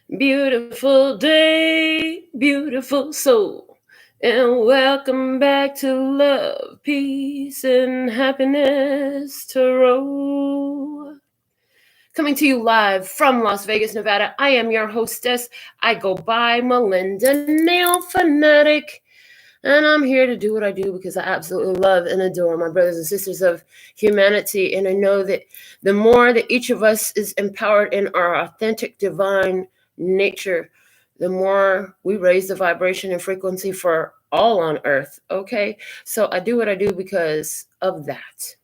Beautiful day, beautiful soul, and welcome back to Love, Peace, and Happiness Tarot. Coming to you live from Las Vegas, Nevada. I am your hostess. I go by Melinda NailFanatic, and I'm here to do what I do because I absolutely love and adore my brothers and sisters of humanity. And I know that the more that each of us is empowered in our authentic divine nature, the more we raise the vibration and frequency for all on earth. Okay, so I do what I do because of that.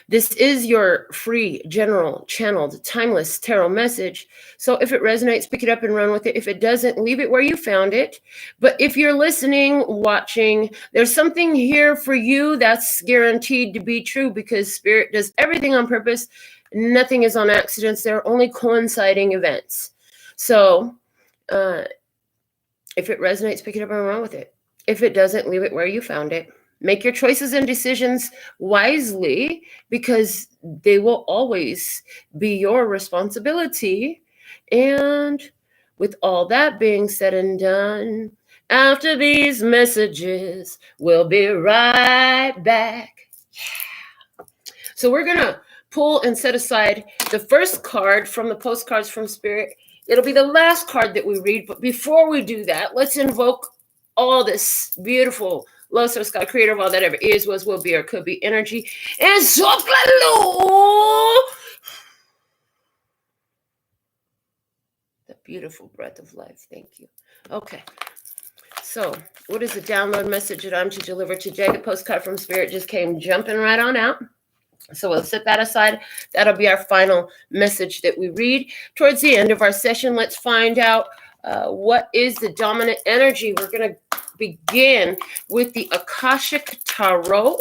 This is your free, general, channeled, timeless tarot message. So if it resonates, pick it up and run with it. If it doesn't, leave it where you found it. But if you're listening, watching, there's something here for you that's guaranteed to be true because Spirit does everything on purpose. Nothing is on accidents. They're only coinciding events. So if it resonates, pick it up and run with it. If it doesn't, leave it where you found it. Make your choices and decisions wisely because they will always be your responsibility. And with all that being said and done, after these messages, we'll be right back. Yeah. So we're going to pull and set aside the first card from the postcards from Spirit. It'll be the last card that we read. But before we do that, let's invoke all this beautiful love, source, God, creator of all that ever is, was, will be, or could be energy. And soplalo, the beautiful breath of life. Thank you. Okay. So what is the download message that I'm to deliver today? The postcard from Spirit just came jumping right on out. So we'll set that aside. That'll be our final message that we read. Towards the end of our session, let's find out what is the dominant energy. We're going to begin with the Akashic Tarot.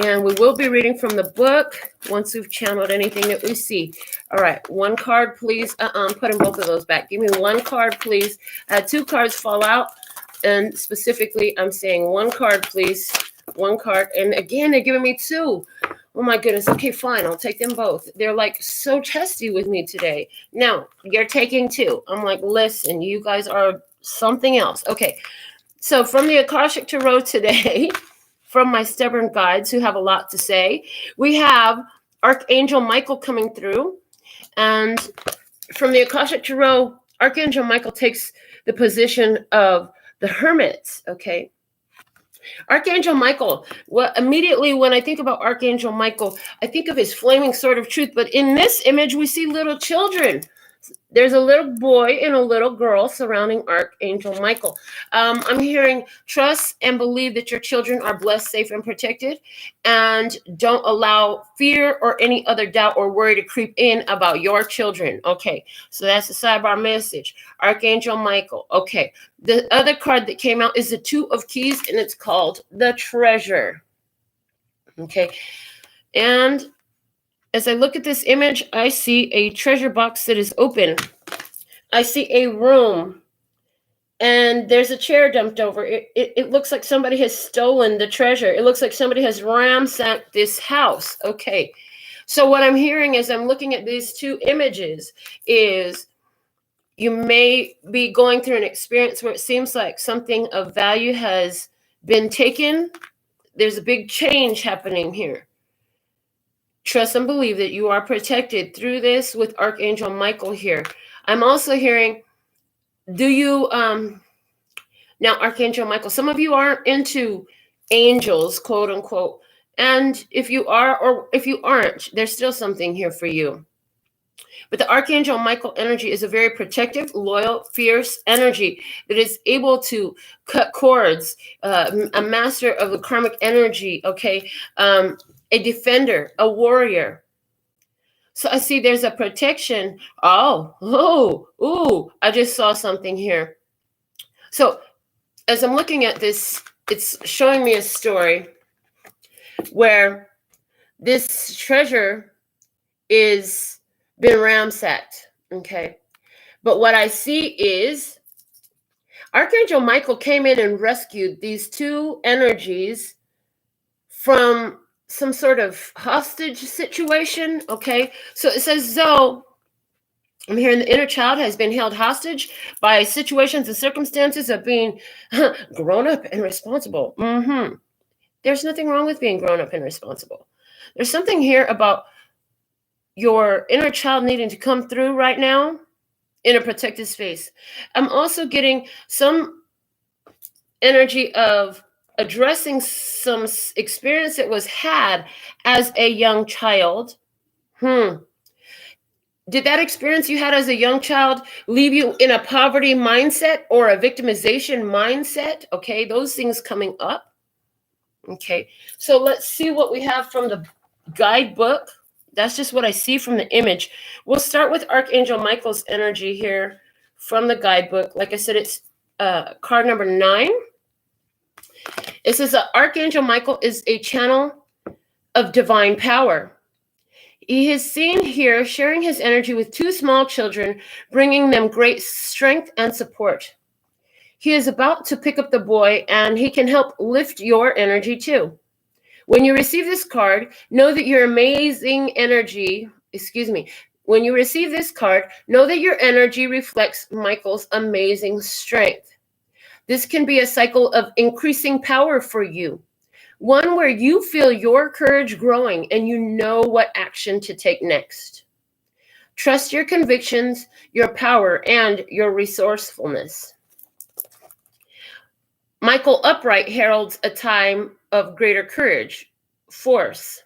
And we will be reading from the book once we've channeled anything that we see. All right, one card, please. I'm putting both of those back. Give me one card, please. I had two cards fall out. And specifically, I'm saying one card, please. One card. And again, they're giving me two. Oh my goodness. Okay, fine. I'll take them both. They're like so testy with me today. Now, you're taking two. I'm like, listen, you guys are something else. Okay. So from the Akashic Tarot today, from my stubborn guides who have a lot to say, we have Archangel Michael coming through. And from the Akashic Tarot, Archangel Michael takes the position of the hermit, okay? Archangel Michael, well, immediately when I think about Archangel Michael, I think of his flaming sword of truth. But in this image, we see little children. There's a little boy and a little girl surrounding Archangel Michael. I'm hearing trust and believe that your children are blessed, safe, and protected. And don't allow fear or any other doubt or worry to creep in about your children. Okay, so that's the sidebar message. Archangel Michael. Okay, the other card that came out is the Two of Keys, and it's called the Treasure. Okay, and as I look at this image, I see a treasure box that is open. I see a room, and there's a chair dumped over. It looks like somebody has stolen the treasure. It looks like somebody has ransacked this house. Okay, so what I'm hearing as I'm looking at these two images is you may be going through an experience where it seems like something of value has been taken. There's a big change happening here. Trust and believe that you are protected through this with Archangel Michael here. I'm also hearing, do you, now Archangel Michael, some of you aren't into angels, quote unquote. And if you are, or if you aren't, there's still something here for you. But the Archangel Michael energy is a very protective, loyal, fierce energy that is able to cut cords, a master of the karmic energy, okay? A defender, a warrior. So I see there's a protection. I just saw something here. So as I'm looking at this, it's showing me a story where this treasure is been ransacked, okay? But what I see is Archangel Michael came in and rescued these two energies from some sort of hostage situation, okay? So it says, though I'm hearing the inner child has been held hostage by situations and circumstances of being grown up and responsible. There's nothing wrong with being grown up and responsible. There's something here about your inner child needing to come through right now in a protected space. I'm also getting some energy of addressing some experience that was had as a young child. Did that experience you had as a young child leave you in a poverty mindset or a victimization mindset? Okay, those things coming up. Okay, so let's see what we have from the guidebook. That's just what I see from the image. We'll start with Archangel Michael's energy here from the guidebook. Like I said, it's card number 9. It says that Archangel Michael is a channel of divine power. He is seen here sharing his energy with 2 small children, bringing them great strength and support. He is about to pick up the boy, and he can help lift your energy too. When you receive this card, know that your amazing energy, when you receive this card, know that your energy reflects Michael's amazing strength. This can be a cycle of increasing power for you. One where you feel your courage growing and you know what action to take next. Trust your convictions, your power, and your resourcefulness. Michael upright heralds a time of greater courage, force,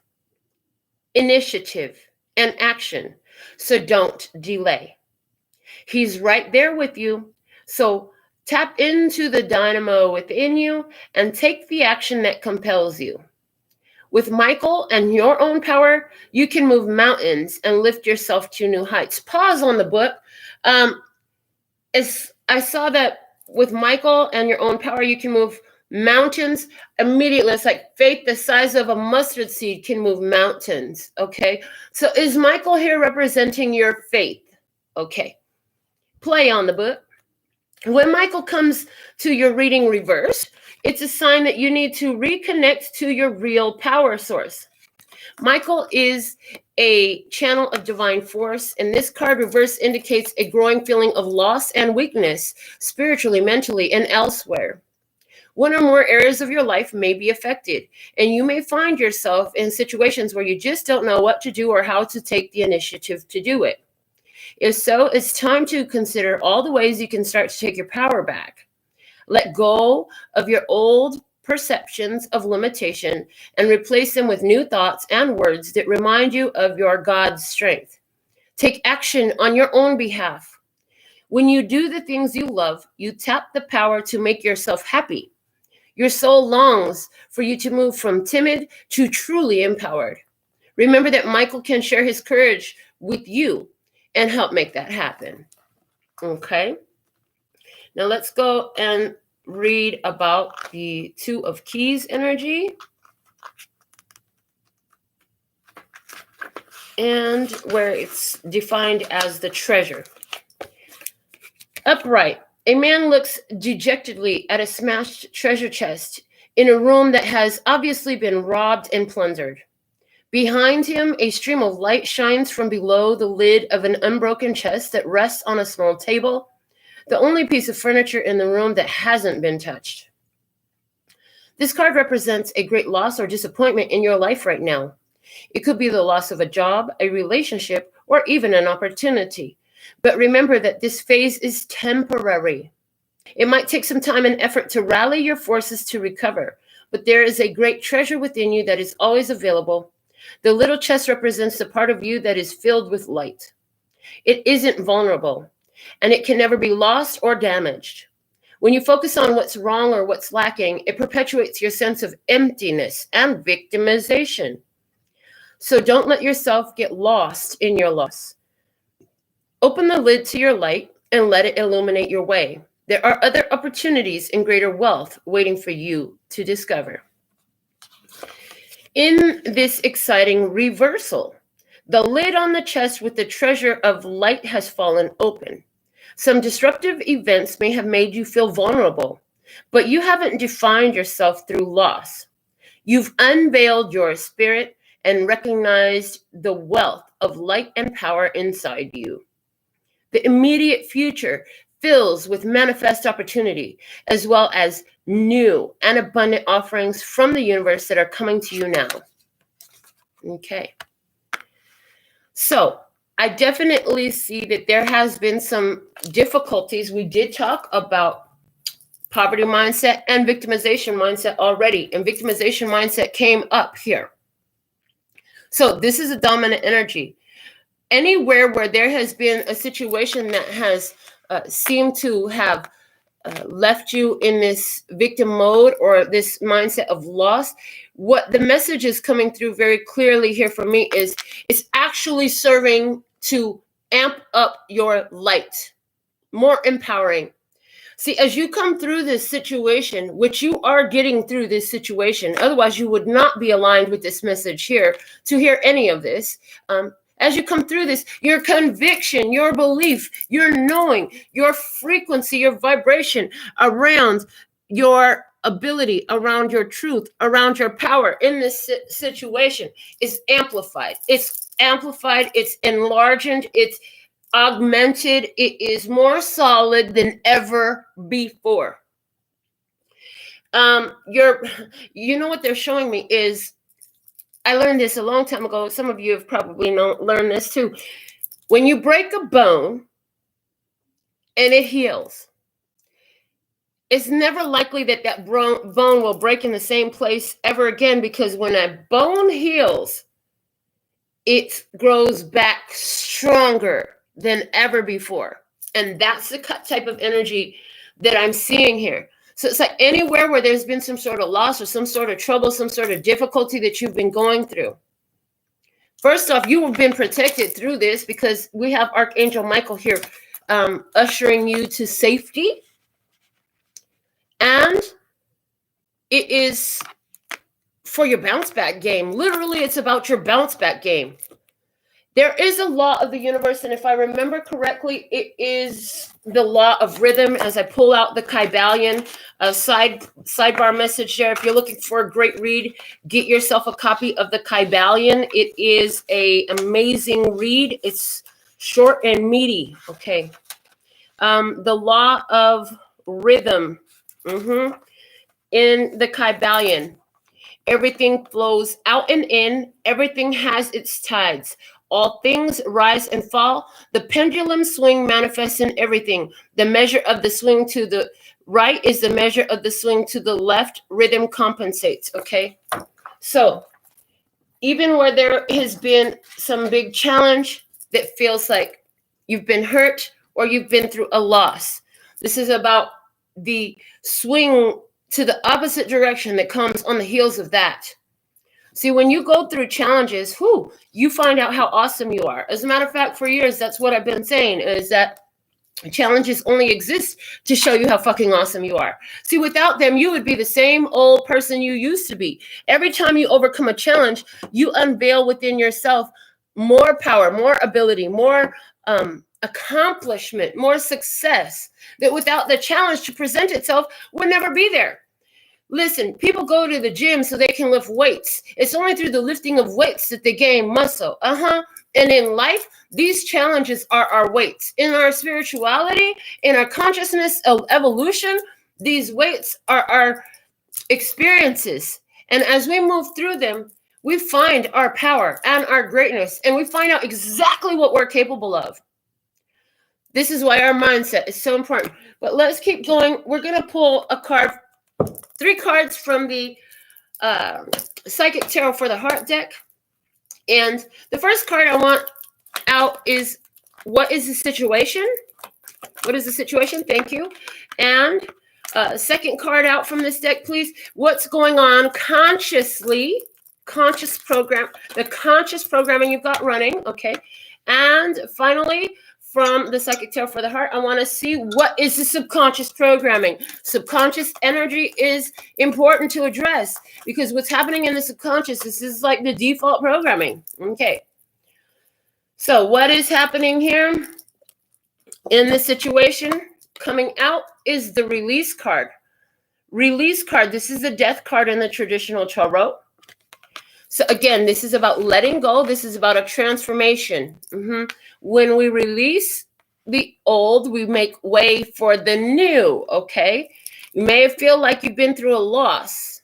initiative, and action. So don't delay. He's right there with you. So tap into the dynamo within you and take the action that compels you. With Michael and your own power, you can move mountains and lift yourself to new heights. Pause on the book. As I saw that with Michael and your own power, you can move mountains immediately. It's like faith the size of a mustard seed can move mountains. Okay. So is Michael here representing your faith? Okay. Play on the book. When Michael comes to your reading reversed, it's a sign that you need to reconnect to your real power source. Michael is a channel of divine force, and this card reverse indicates a growing feeling of loss and weakness, spiritually, mentally, and elsewhere. One or more areas of your life may be affected, and you may find yourself in situations where you just don't know what to do or how to take the initiative to do it. If so, it's time to consider all the ways you can start to take your power back. Let go of your old perceptions of limitation and replace them with new thoughts and words that remind you of your God's strength. Take action on your own behalf. When you do the things you love, you tap the power to make yourself happy. Your soul longs for you to move from timid to truly empowered. Remember that Michael can share his courage with you and help make that happen. Okay. Now let's go and read about the 2 of Keys energy. And where it's defined as the treasure. Upright. A man looks dejectedly at a smashed treasure chest in a room that has obviously been robbed and plundered. Behind him, a stream of light shines from below the lid of an unbroken chest that rests on a small table, the only piece of furniture in the room that hasn't been touched. This card represents a great loss or disappointment in your life right now. It could be the loss of a job, a relationship, or even an opportunity. But remember that this phase is temporary. It might take some time and effort to rally your forces to recover, but there is a great treasure within you that is always available. The little chest represents the part of you that is filled with light. It isn't vulnerable, and it can never be lost or damaged. When you focus on what's wrong or what's lacking, it perpetuates your sense of emptiness and victimization. So don't let yourself get lost in your loss. Open the lid to your light and let it illuminate your way. There are other opportunities and greater wealth waiting for you to discover. In this exciting reversal, the lid on the chest with the treasure of light has fallen open. Some disruptive events may have made you feel vulnerable, but you haven't defined yourself through loss. You've unveiled your spirit and recognized the wealth of light and power inside you. The immediate future fills with manifest opportunity, as well as new and abundant offerings from the universe that are coming to you now. Okay. So I definitely see that there has been some difficulties. We did talk about poverty mindset and victimization mindset already, and victimization mindset came up here. So this is a dominant energy. Anywhere where there has been a situation that has seemed to have left you in this victim mode or this mindset of loss, what the message is coming through very clearly here for me is it's actually serving to amp up your light, more empowering. See, as you come through this situation, which you are getting through this situation, otherwise you would not be aligned with this message here to hear any of this. As you come through this, your conviction, your belief, your knowing, your frequency, your vibration around your ability, around your truth, around your power in this situation is amplified. It's amplified, it's enlarged, it's augmented, it is more solid than ever before. You know what they're showing me is, I learned this a long time ago. Some of you have probably learned this too. When you break a bone and it heals, it's never likely that that bone will break in the same place ever again, because when a bone heals, it grows back stronger than ever before. And that's the type of energy that I'm seeing here. So it's like anywhere where there's been some sort of loss or some sort of trouble, some sort of difficulty that you've been going through. First off, you have been protected through this because we have Archangel Michael here ushering you to safety. And it is for your bounce back game. Literally, it's about your bounce back game. There is a law of the universe, and if I remember correctly, it is the law of rhythm. As I pull out the Kybalion sidebar message there, if you're looking for a great read, get yourself a copy of the Kybalion. It is an amazing read. It's short and meaty. Okay. The law of rhythm in the Kybalion. Everything flows out and in. Everything has its tides. All things rise and fall. The pendulum swing manifests in everything. The measure of the swing to the right is the measure of the swing to the left. Rhythm compensates, okay? So even where there has been some big challenge that feels like you've been hurt or you've been through a loss, this is about the swing to the opposite direction that comes on the heels of that. See, when you go through challenges, you find out how awesome you are. As a matter of fact, for years, that's what I've been saying, is that challenges only exist to show you how fucking awesome you are. See, without them, you would be the same old person you used to be. Every time you overcome a challenge, you unveil within yourself more power, more ability, more accomplishment, more success, that without the challenge to present itself would never be there. Listen, people go to the gym so they can lift weights. It's only through the lifting of weights that they gain muscle. And in life, these challenges are our weights. In our spirituality, in our consciousness of evolution, these weights are our experiences. And as we move through them, we find our power and our greatness, and we find out exactly what we're capable of. This is why our mindset is so important. But let's keep going. We're going to pull a card. 3 cards from the Psychic Tarot for the Heart deck. And the first card I want out is, what is the situation? What is the situation? Thank you. And second card out from this deck, please. What's going on consciously? Conscious program, the conscious programming you've got running. Okay. And finally, from the Psychic Tarot for the Heart, I want to see, what is the subconscious programming? Subconscious energy is important to address, because what's happening in the subconscious, this is like the default programming. Okay. So what is happening here in this situation? Coming out is the release card. Release card. This is the death card in the traditional tarot. So again, this is about letting go. This is about a transformation. When we release, the old, we make way for the new, okay? You may feel like you've been through a loss.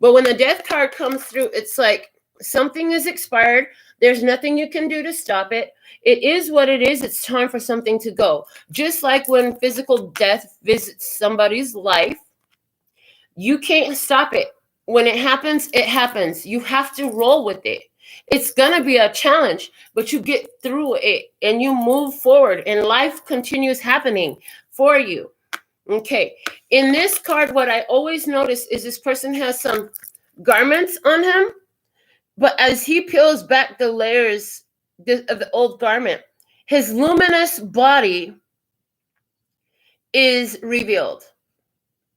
But when the death card comes through, it's like something is expired. There's nothing you can do to stop it. It is what it is. It's time for something to go. Just like when physical death visits somebody's life, you can't stop it. When it happens, it happens. You have to roll with it. It's going to be a challenge, but you get through it and you move forward and life continues happening for you. Okay. In this card, what I always notice is this person has some garments on him, but as he peels back the layers of the old garment, his luminous body is revealed.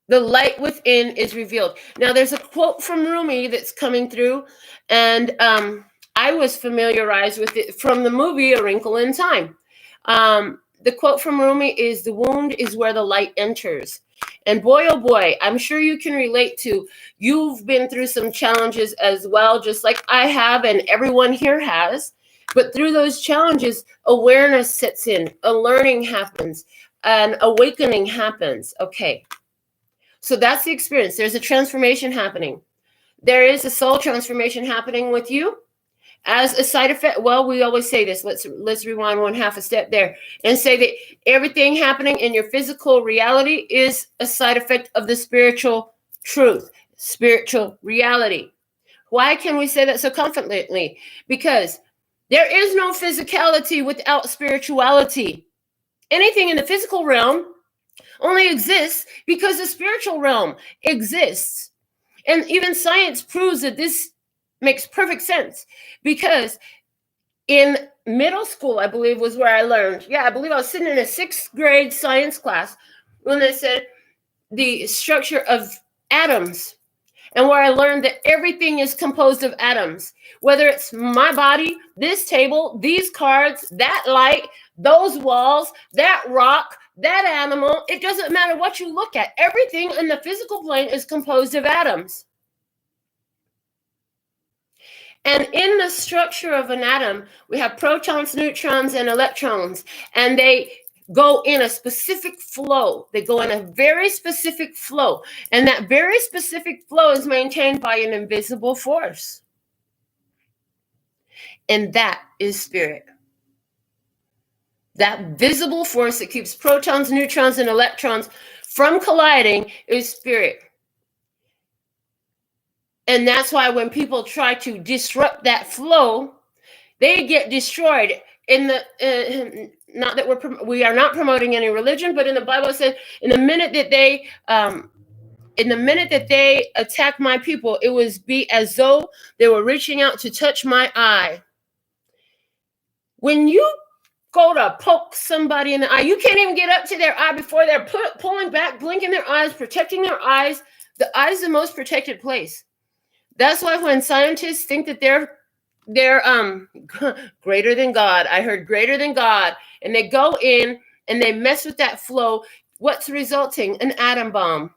The light within is revealed. Now, there's a quote from Rumi that's coming through, and I was familiarized with it from the movie A Wrinkle in Time. The quote from Rumi is, "The wound is where the light enters." And boy, oh boy, I'm sure you can relate to, you've been through some challenges as well, just like I have and everyone here has. But through those challenges, awareness sets in, a learning happens, an awakening happens. Okay. So that's the experience. There's a transformation happening. There is a soul transformation happening with you as a side effect. Well, we always say this. Let's rewind one half a step there and say that everything happening in your physical reality is a side effect of the spiritual truth, spiritual reality. Why can we say that so confidently? Because there is no physicality without spirituality. Anything in the physical realm only exists because the spiritual realm exists. And even science proves that this makes perfect sense, because in middle school, I believe was where I learned. Yeah, I believe I was sitting in a 6th grade science class when they said the structure of atoms, and where I learned that everything is composed of atoms, whether it's my body, this table, these cards, that light, those walls, that rock, that animal. It doesn't matter what you look at. Everything in the physical plane is composed of atoms. And in the structure of an atom, we have protons, neutrons, and electrons, and they go in a specific flow. They go in a very specific flow, and that very specific flow is maintained by an invisible force. And that is spirit. That visible force that keeps protons, neutrons, and electrons from colliding is spirit. And that's why when people try to disrupt that flow, they get destroyed. In the not that we are not promoting any religion, but in the Bible it says, in the minute that they attack my people, it was be as though they were reaching out to touch my eye. When you go to poke somebody in the eye, you can't even get up to their eye before they're pulling back, blinking their eyes, protecting their eyes. The eye is the most protected place. That's why when scientists think that they're greater than God, I heard greater than God, and they go in and they mess with that flow, what's resulting? An atom bomb.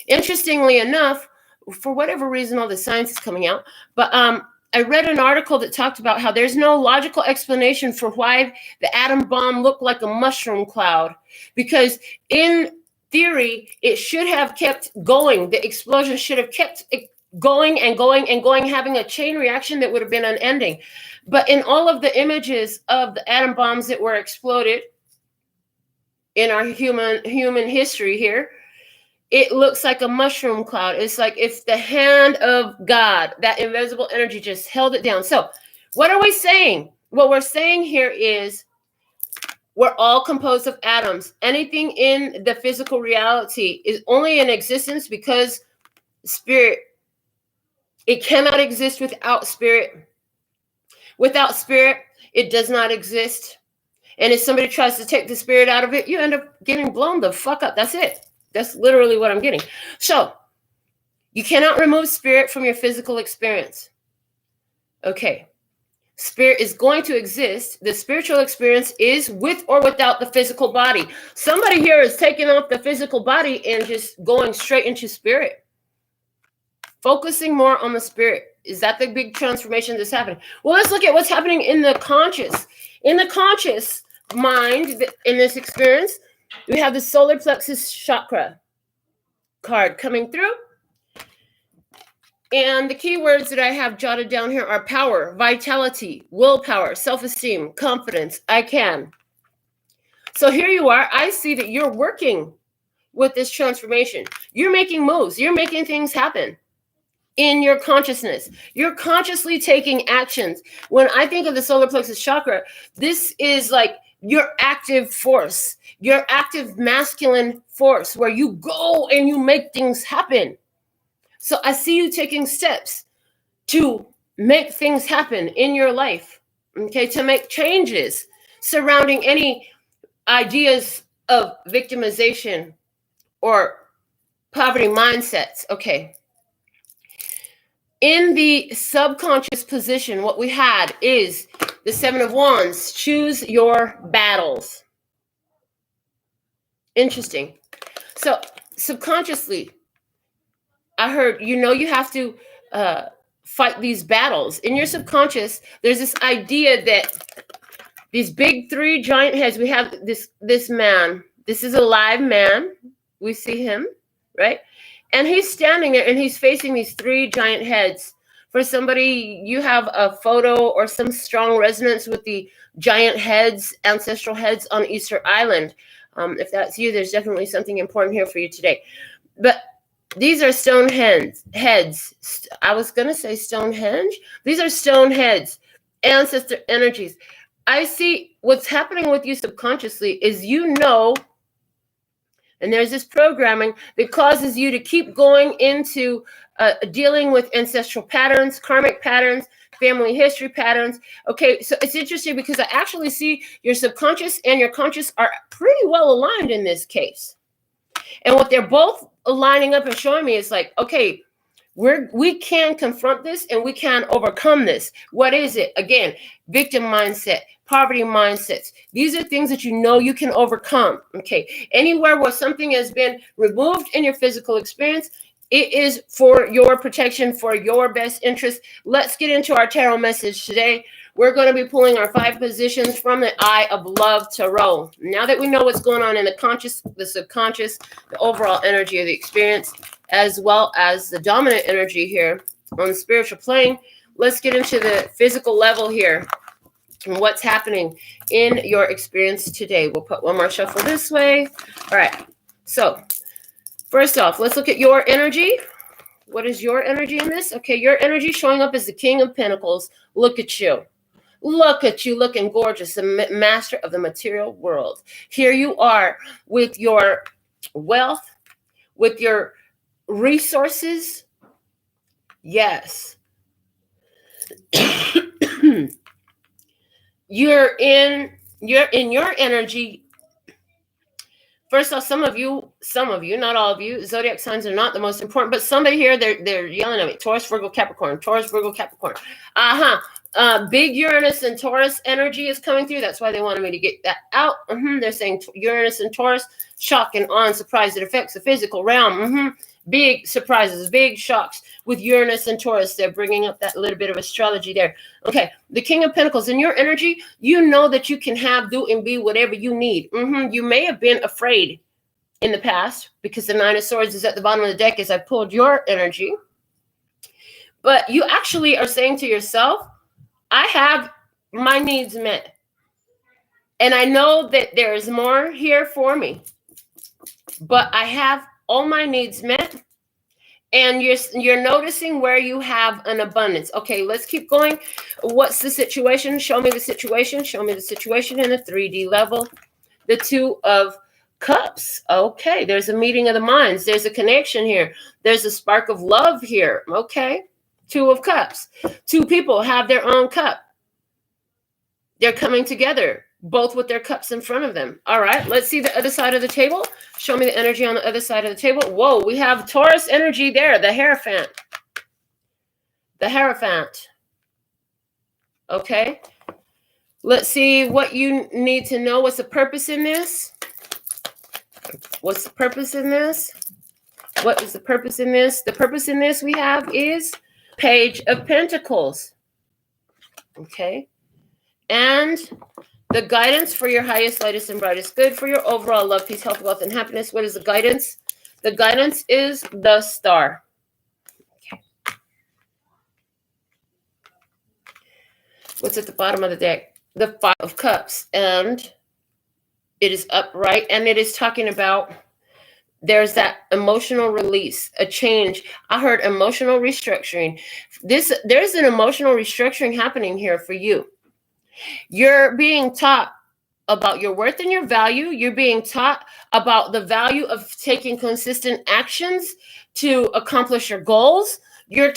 Interestingly enough, for whatever reason, all the science is coming out, but I read an article that talked about how there's no logical explanation for why the atom bomb looked like a mushroom cloud, because in theory, it should have kept going. The explosion should have kept going and going and going, having a chain reaction that would have been unending. But in all of the images of the atom bombs that were exploded in our human history here, it looks like a mushroom cloud. It's like if the hand of God, that invisible energy, just held it down. So what are we saying? What we're saying here is we're all composed of atoms. Anything in the physical reality is only in existence because spirit. It cannot exist without spirit. Without spirit, it does not exist. And if somebody tries to take the spirit out of it, you end up getting blown the fuck up. That's it. That's literally what I'm getting. So you cannot remove spirit from your physical experience. Okay. Spirit is going to exist. The spiritual experience is with or without the physical body. Somebody here is taking off the physical body and just going straight into spirit. Focusing more on the spirit. Is that the big transformation that's happening? Well, let's look at what's happening in the conscious. In the conscious, mind in this experience, we have the solar plexus chakra card coming through. And the key words that I have jotted down here are power, vitality, willpower, self-esteem, confidence, I can. So here you are. I see that you're working with this transformation. You're making moves. You're making things happen in your consciousness. You're consciously taking actions. When I think of the solar plexus chakra, this is like your active force, your active masculine force, where you go and you make things happen. So I see you taking steps to make things happen in your life, okay, to make changes surrounding any ideas of victimization or poverty mindsets, okay. In the subconscious position, what we had is the Seven of Wands. Choose your battles. Interesting. So subconsciously, I heard, you have to fight these battles. In your subconscious, there's this idea that these big three giant heads, we have this man. This is a live man. We see him, right? And he's standing there and he's facing these three giant heads. For somebody, you have a photo or some strong resonance with the giant heads, ancestral heads on Easter Island. If that's you, there's definitely something important here for you today. But these are stone heads. I was going to say Stonehenge. These are stone heads, ancestor energies. I see what's happening with you subconsciously is and there's this programming that causes you to keep going into dealing with ancestral patterns, karmic patterns, family history patterns. Okay, so it's interesting because I actually see your subconscious and your conscious are pretty well aligned in this case. And what they're both lining up and showing me is like, okay, we can confront this and we can overcome this. What is it? Again, victim mindset, poverty mindsets. These are things that you can overcome. Okay. Anywhere where something has been removed in your physical experience, it is for your protection, for your best interest. Let's get into our tarot message today. We're going to be pulling our 5 positions from the Eye of Love Tarot. Now that we know what's going on in the conscious, the subconscious, the overall energy of the experience, as well as the dominant energy here on the spiritual plane, let's get into the physical level here and what's happening in your experience today. We'll put one more shuffle this way. All right. So first off, let's look at your energy. What is your energy in this? Okay, your energy showing up as the King of Pentacles. Look at you. Look at you looking gorgeous, the master of the material world. Here you are with your wealth, with your resources. Yes. You're in your energy. First off, some of you, not all of you, zodiac signs are not the most important, but somebody here, they're yelling at me. Taurus, Virgo, Capricorn. Taurus, Virgo, Capricorn. Big Uranus and Taurus energy is coming through. That's why they wanted me to get that out. They're saying Uranus and Taurus, shock and awe and surprise that affects the physical realm. Big surprises, big shocks with Uranus and Taurus. They're bringing up that little bit of astrology there. Okay, the King of Pentacles. In your energy, you know that you can have, do, and be whatever you need. You may have been afraid in the past because the Nine of Swords is at the bottom of the deck as I pulled your energy. But you actually are saying to yourself, I have my needs met. And I know that there is more here for me. But I have all my needs met. And you're noticing where you have an abundance. Okay, let's keep going. What's the situation? Show me the situation. Show me the situation in a 3D level. The Two of Cups. Okay, there's a meeting of the minds. There's a connection here. There's a spark of love here. Okay, Two of Cups. Two people have their own cup. They're coming together, both with their cups in front of them. All right, let's see the other side of the table. Show me the energy on the other side of the table. Whoa, we have Taurus energy there, the Hierophant. The Hierophant. Okay. Let's see what you need to know. What's the purpose in this? What's the purpose in this? What is the purpose in this? The purpose in this we have is Page of Pentacles. Okay. And The guidance for your highest, lightest, and brightest good for your overall love, peace, health, wealth, and happiness. What is the guidance? The guidance is the Star. Okay. What's at the bottom of the deck? The Five of Cups. And it is upright. And it is talking about there's that emotional release, a change. I heard emotional restructuring. There's an emotional restructuring happening here for you. You're being taught about your worth and your value. You're being taught about the value of taking consistent actions to accomplish your goals. You're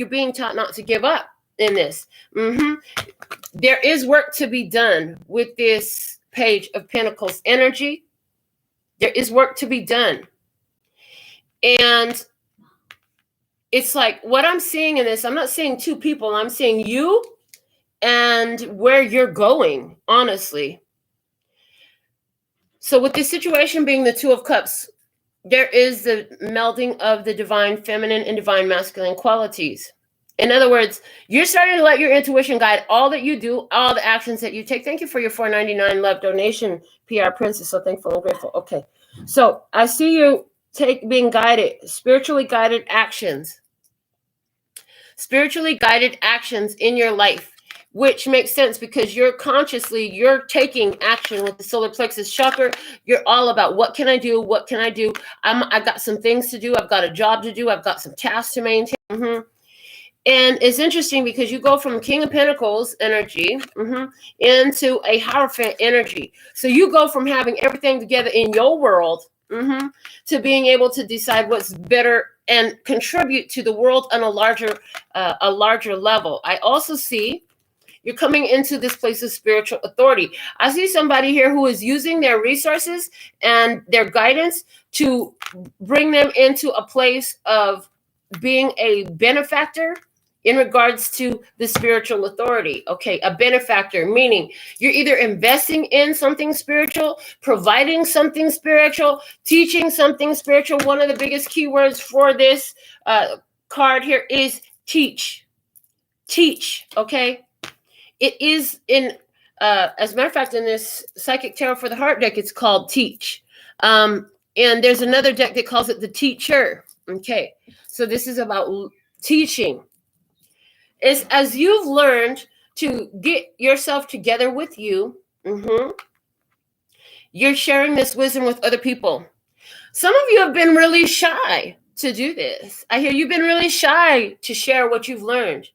being taught not to give up in this. There is work to be done with this Page of Pentacles energy. There is work to be done. And it's like what I'm seeing in this, I'm not seeing two people, I'm seeing you and where you're going, honestly. So with this situation being the Two of Cups, there is the melding of the divine feminine and divine masculine qualities. In other words, you're starting to let your intuition guide all that you do, all the actions that you take. Thank you for your $4.99 love donation, PR Princess. So thankful and grateful. Okay. So I see you being guided, spiritually guided actions. Spiritually guided actions in your life, which makes sense because you're taking action with the solar plexus chakra. You're all about what can I do? What can I do? I've got some things to do. I've got a job to do. I've got some tasks to maintain. And it's interesting because you go from King of Pentacles energy into a Hierophant energy. So you go from having everything together in your world to being able to decide what's better and contribute to the world on a larger level. I also see you're coming into this place of spiritual authority. I see somebody here who is using their resources and their guidance to bring them into a place of being a benefactor in regards to the spiritual authority. Okay, a benefactor, meaning you're either investing in something spiritual, providing something spiritual, teaching something spiritual. One of the biggest keywords for this card here is teach. Teach, okay? It is in, as a matter of fact, in this Psychic Tarot for the Heart deck, it's called Teach. And there's another deck that calls it the Teacher. Okay, so this is about teaching. It's as you've learned to get yourself together with you, you're sharing this wisdom with other people. Some of you have been really shy to do this. I hear you've been really shy to share what you've learned.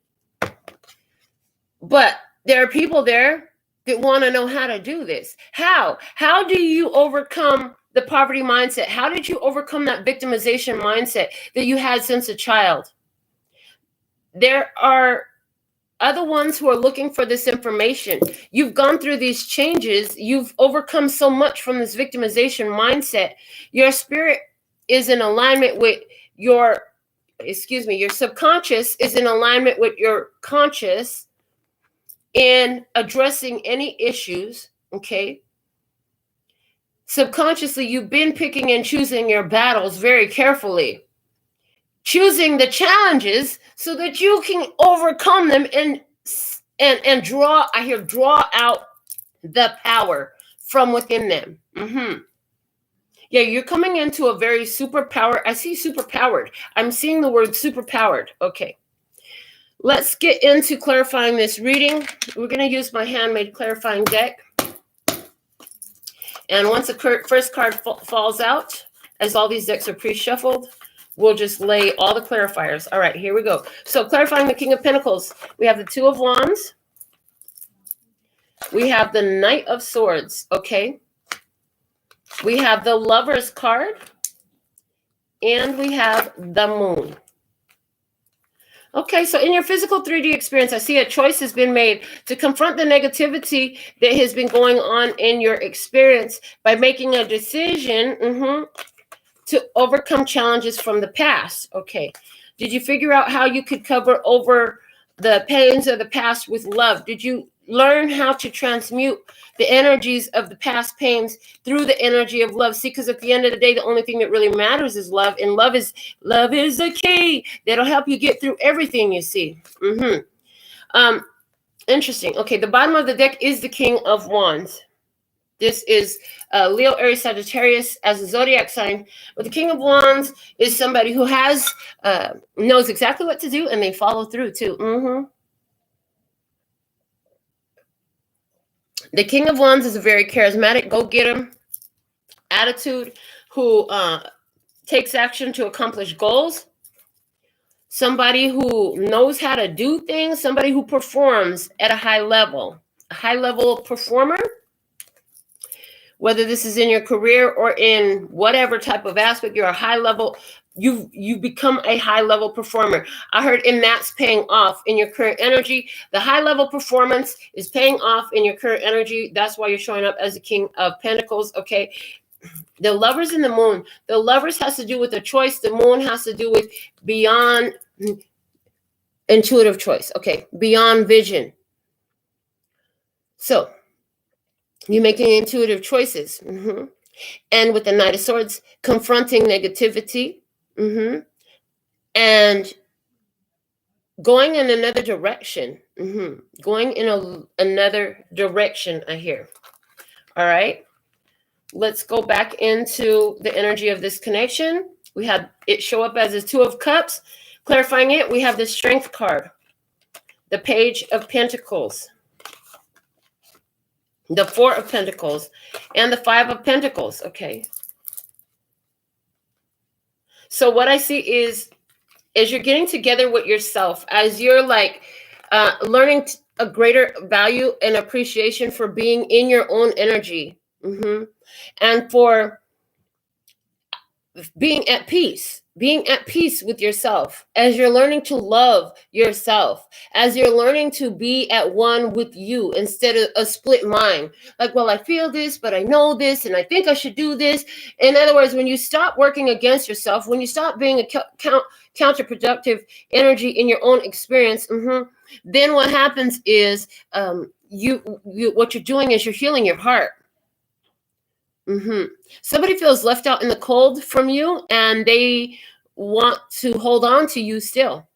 But there are people there that want to know how to do this. How? How do you overcome the poverty mindset? How did you overcome that victimization mindset that you had since a child? There are other ones who are looking for this information. You've gone through these changes. You've overcome so much from this victimization mindset. Your spirit is in alignment with your subconscious is in alignment with your conscious in addressing any issues, okay? Subconsciously, you've been picking and choosing your battles very carefully, choosing the challenges so that you can overcome them and draw out the power from within them. Yeah, you're coming into a very superpowered. I see superpowered. I'm seeing the word superpowered. Okay. Let's get into clarifying this reading. We're going to use my handmade clarifying deck. And once the first card falls out, as all these decks are pre-shuffled, we'll just lay all the clarifiers. All right, here we go. So clarifying the King of Pentacles, we have the Two of Wands. We have the Knight of Swords, okay? We have the Lover's card. And we have the Moon. Okay, so in your physical 3D experience, I see a choice has been made to confront the negativity that has been going on in your experience by making a decision to overcome challenges from the past. Okay, did you figure out how you could cover over the pains of the past with love? Did you learn how to transmute the energies of the past pains through the energy of love? See, because at the end of the day, the only thing that really matters is love, and love is the key that'll help you get through everything, you see. Interesting. Okay, the bottom of the deck is the King of Wands. This is Leo, Aries, Sagittarius as a zodiac sign. But the King of Wands is somebody who has knows exactly what to do, and they follow through too. The King of Wands is a very charismatic, go-getter attitude who takes action to accomplish goals. Somebody who knows how to do things. Somebody who performs at a high level performer. Whether this is in your career or in whatever type of aspect, you're a high level, you become a high level performer. I heard, and that's paying off in your current energy. The high level performance is paying off in your current energy. That's why you're showing up as the King of Pentacles. Okay. The Lovers in the Moon. The Lovers has to do with a choice. The Moon has to do with beyond intuitive choice. Okay. Beyond vision. So you're making intuitive choices. And with the Knight of Swords, confronting negativity. And going in another direction. Going in another direction, I hear. All right. Let's go back into the energy of this connection. We had it show up as a Two of Cups. Clarifying it, we have the Strength card. The Page of Pentacles. The Four of Pentacles. And the Five of Pentacles. Okay. So what I see is, as you're getting together with yourself, as you're like learning a greater value and appreciation for being in your own energy. And for being at peace with yourself, as you're learning to love yourself, as you're learning to be at one with you instead of a split mind. Like, well, I feel this, but I know this, and I think I should do this. In other words, when you stop working against yourself, when you stop being a counterproductive energy in your own experience, then what happens is what you're doing is you're healing your heart. Somebody feels left out in the cold from you, and they want to hold on to you still.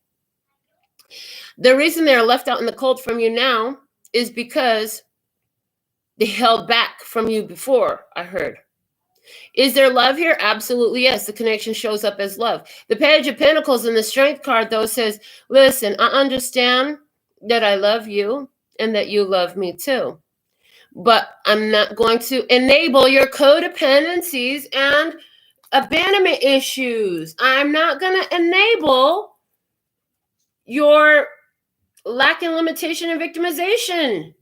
The reason they're left out in the cold from you now is because they held back from you before, I heard. Is there love here? Absolutely, yes. The connection shows up as love. The Page of Pentacles and the Strength card, though, says, listen, I understand that I love you and that you love me too. But I'm not going to enable your codependencies and abandonment issues. I'm not going to enable your lack and limitation and victimization.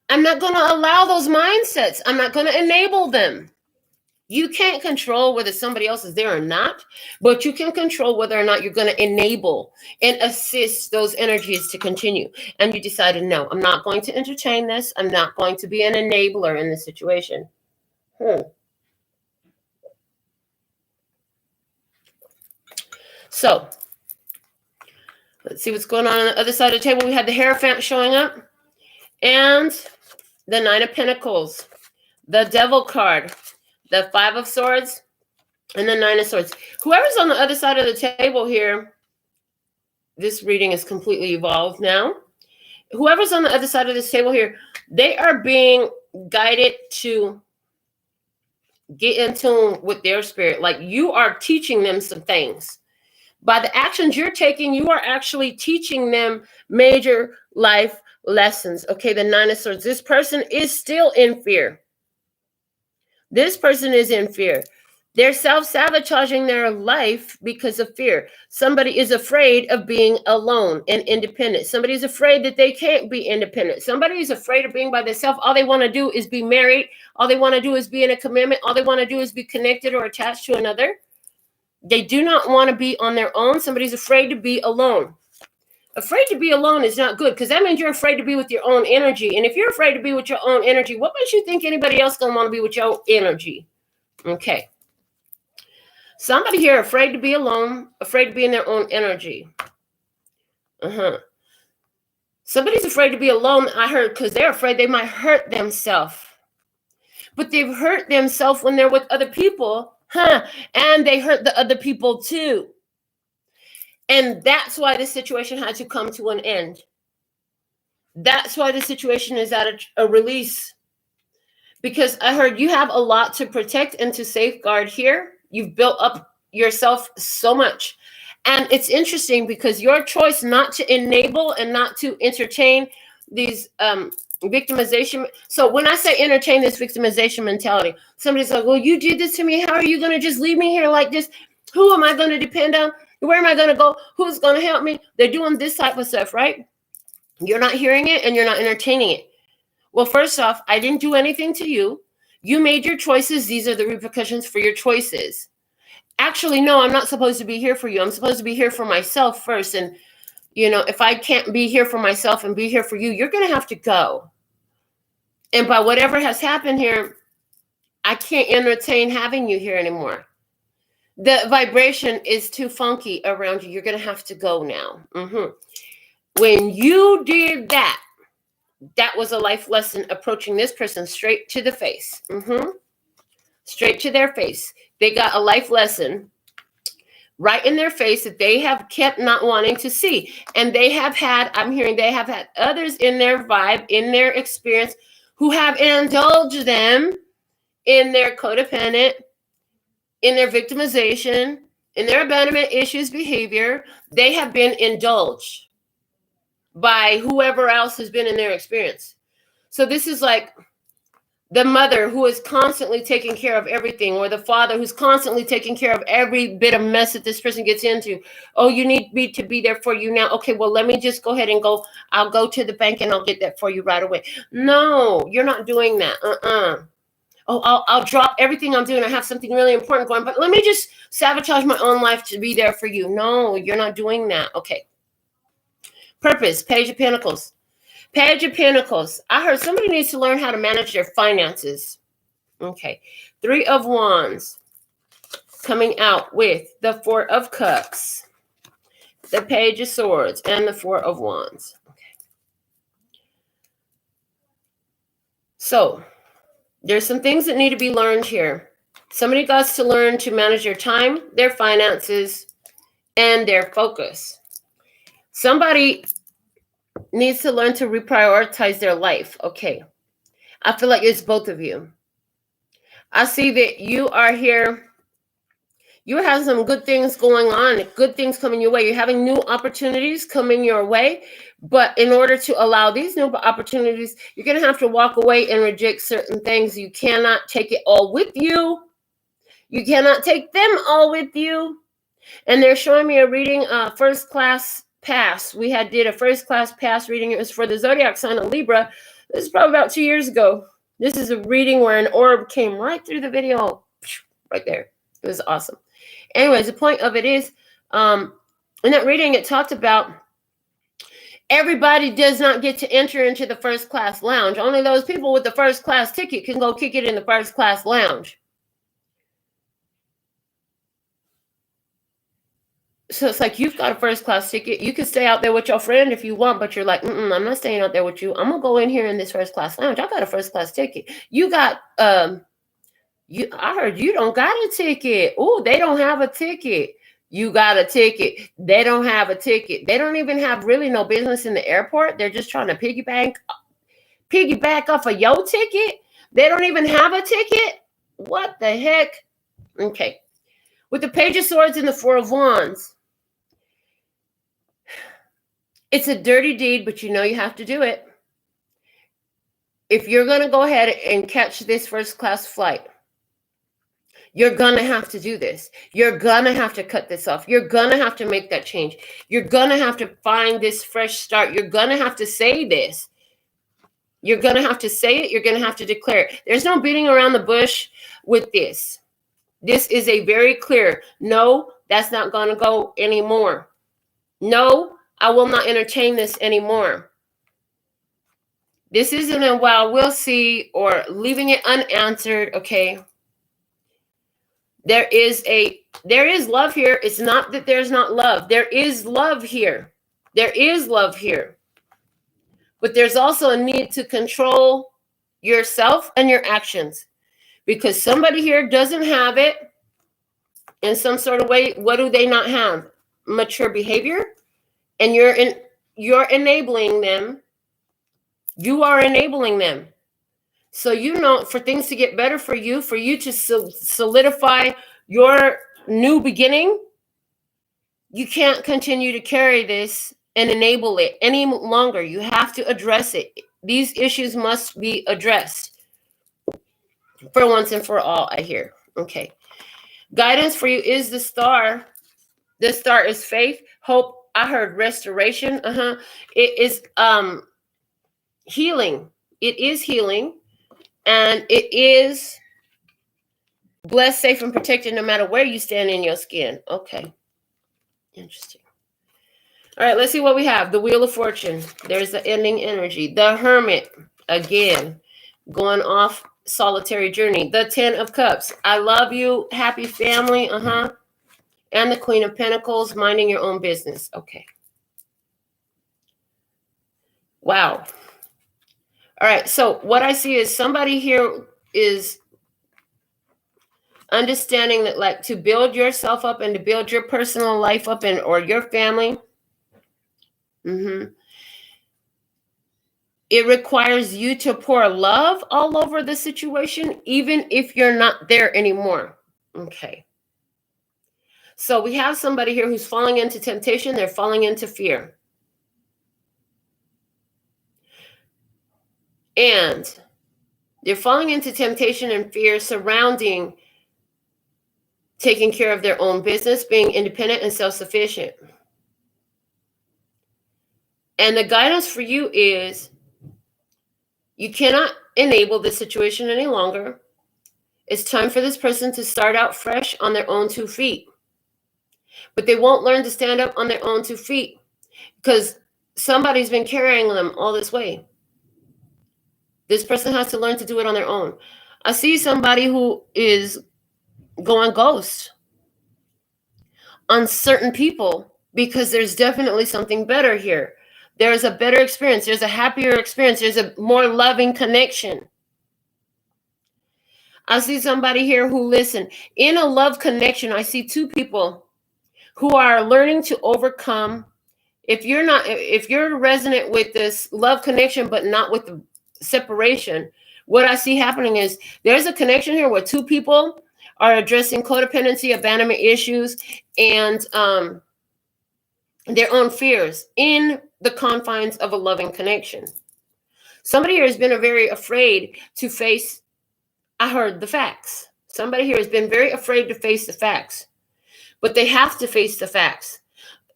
I'm not going to allow those mindsets. I'm not going to enable them. You can't control whether somebody else is there or not, but you can control whether or not you're going to enable and assist those energies to continue. And you decided, no, I'm not going to entertain this. I'm not going to be an enabler in this situation. So let's see what's going on the other side of the table. We had the Hierophant showing up and the Nine of Pentacles, the Devil card, the Five of Swords, and the Nine of Swords. Whoever's on the other side of the table here, this reading is completely evolved now. Whoever's on the other side of this table here, they are being guided to get in tune with their spirit. Like, you are teaching them some things. By the actions you're taking, you are actually teaching them major life lessons. Okay, the Nine of Swords. This person is still in fear. This person is in fear. They're self-sabotaging their life because of fear. Somebody is afraid of being alone and independent. Somebody is afraid that they can't be independent. Somebody is afraid of being by themselves. All they want to do is be married. All they want to do is be in a commitment. All they want to do is be connected or attached to another. They do not want to be on their own. Somebody's afraid to be alone. Afraid to be alone is not good, because that means you're afraid to be with your own energy. And if you're afraid to be with your own energy, what makes you think anybody else going to want to be with your energy? Okay. Somebody here afraid to be alone, afraid to be in their own energy. Somebody's afraid to be alone, I heard, because they're afraid they might hurt themselves. But they've hurt themselves when they're with other people, and they hurt the other people too. And that's why this situation had to come to an end. That's why the situation is at a release. Because I heard you have a lot to protect and to safeguard here. You've built up yourself so much. And it's interesting because your choice not to enable and not to entertain these victimization. So when I say entertain this victimization mentality, somebody's like, well, you did this to me. How are you going to just leave me here like this? Who am I going to depend on? Where am I going to go? Who's going to help me? They're doing this type of stuff, right? You're not hearing it and you're not entertaining it. Well, first off, I didn't do anything to you. You made your choices. These are the repercussions for your choices. Actually, no, I'm not supposed to be here for you. I'm supposed to be here for myself first. And, you know, if I can't be here for myself and be here for you, you're going to have to go. And by whatever has happened here, I can't entertain having you here anymore. The vibration is too funky around you. You're going to have to go now. When you did that, that was a life lesson approaching this person straight to the face. Straight to their face. They got a life lesson right in their face that they have kept not wanting to see. And they have had, I'm hearing they have had others in their vibe, in their experience, who have indulged them in their codependent, in their victimization, in their abandonment issues behavior. They have been indulged by whoever else has been in their experience. So this is like the mother who is constantly taking care of everything, or the father who's constantly taking care of every bit of mess that this person gets into. Oh, you need me to be there for you now. Okay, well, let me just go ahead and go. I'll go to the bank and I'll get that for you right away. No, you're not doing that. Oh, I'll drop everything I'm doing. I have something really important going, but let me just sabotage my own life to be there for you. No, you're not doing that. Okay. Purpose, Page of Pentacles. Page of Pentacles. I heard somebody needs to learn how to manage their finances. Okay. Three of Wands. Coming out with the Four of Cups, the Page of Swords, and the Four of Wands. Okay. So, there's some things that need to be learned here. Somebody got to learn to manage their time, their finances, and their focus. Somebody needs to learn to reprioritize their life. Okay. I feel like it's both of you. I see that you are here. You have some good things going on, good things coming your way. You're having new opportunities coming your way. But in order to allow these new opportunities, you're going to have to walk away and reject certain things. You cannot take it all with you. You cannot take them all with you. And they're showing me a reading, first class pass. We did a first class pass reading. It was for the zodiac sign of Libra. This is probably about 2 years ago. This is a reading where an orb came right through the video, right there. It was awesome. Anyways, the point of it is, in that reading, it talked about everybody does not get to enter into the first class lounge. Only those people with the first class ticket can go kick it in the first class lounge. So it's like, you've got a first class ticket. You can stay out there with your friend if you want, but you're like, I'm not staying out there with you. I'm going to go in here in this first class lounge. I got a first class ticket. You got, I heard you don't got a ticket. Oh, they don't have a ticket. You got a ticket. They don't have a ticket. They don't even have really no business in the airport. They're just trying to piggyback off of your ticket. They don't even have a ticket. What the heck? Okay. With the Page of Swords and the Four of Wands, it's a dirty deed, but you know you have to do it. If you're going to go ahead and catch this first class flight, you're going to have to do this. You're going to have to cut this off. You're going to have to make that change. You're going to have to find this fresh start. You're going to have to say this. You're going to have to say it. You're going to have to declare it. There's no beating around the bush with this. This is a very clear, no, that's not going to go anymore. No, I will not entertain this anymore. This isn't a well, we'll see, or leaving it unanswered, okay? There is love here. It's not that there's not love. There is love here. There is love here. But there's also a need to control yourself and your actions, because somebody here doesn't have it in some sort of way. What do they not have? Mature behavior. And you're enabling them You are enabling them. So, you know, for things to get better for you to solidify your new beginning, you can't continue to carry this and enable it any longer. You have to address it. These issues must be addressed for once and for all, I hear. Okay. Guidance for you is the star. The star is faith, hope. I heard restoration. It is healing. It is healing. And it is blessed, safe, and protected no matter where you stand in your skin. Okay. Interesting. All right, let's see what we have. The Wheel of Fortune. There's the ending energy. The Hermit. Again, going off solitary journey. The 10 of Cups. I love you. Happy family. And the Queen of Pentacles. Minding your own business. Okay. Wow. All right, so what I see is somebody here is understanding that, like, to build yourself up and to build your personal life up and or your family, it requires you to pour love all over the situation, even if you're not there anymore. Okay. So we have somebody here who's falling into temptation. They're falling into fear. And they're falling into temptation and fear surrounding taking care of their own business, being independent and self-sufficient. And the guidance for you is you cannot enable this situation any longer. It's time for this person to start out fresh on their own 2 feet. But they won't learn to stand up on their own 2 feet because somebody's been carrying them all this way. This person has to learn to do it on their own. I see somebody who is going ghost on certain people because there's definitely something better here. There's a better experience. There's a happier experience. There's a more loving connection. I see somebody here who, listen, in a love connection, I see 2 people who are learning to overcome. If you're resonant with this love connection, but not with the separation, what I see happening is there's a connection here where 2 people are addressing codependency, abandonment issues, and their own fears in the confines of a loving connection. Somebody here has been very afraid to face, I heard, the facts. Somebody here has been very afraid to face the facts, but they have to face the facts.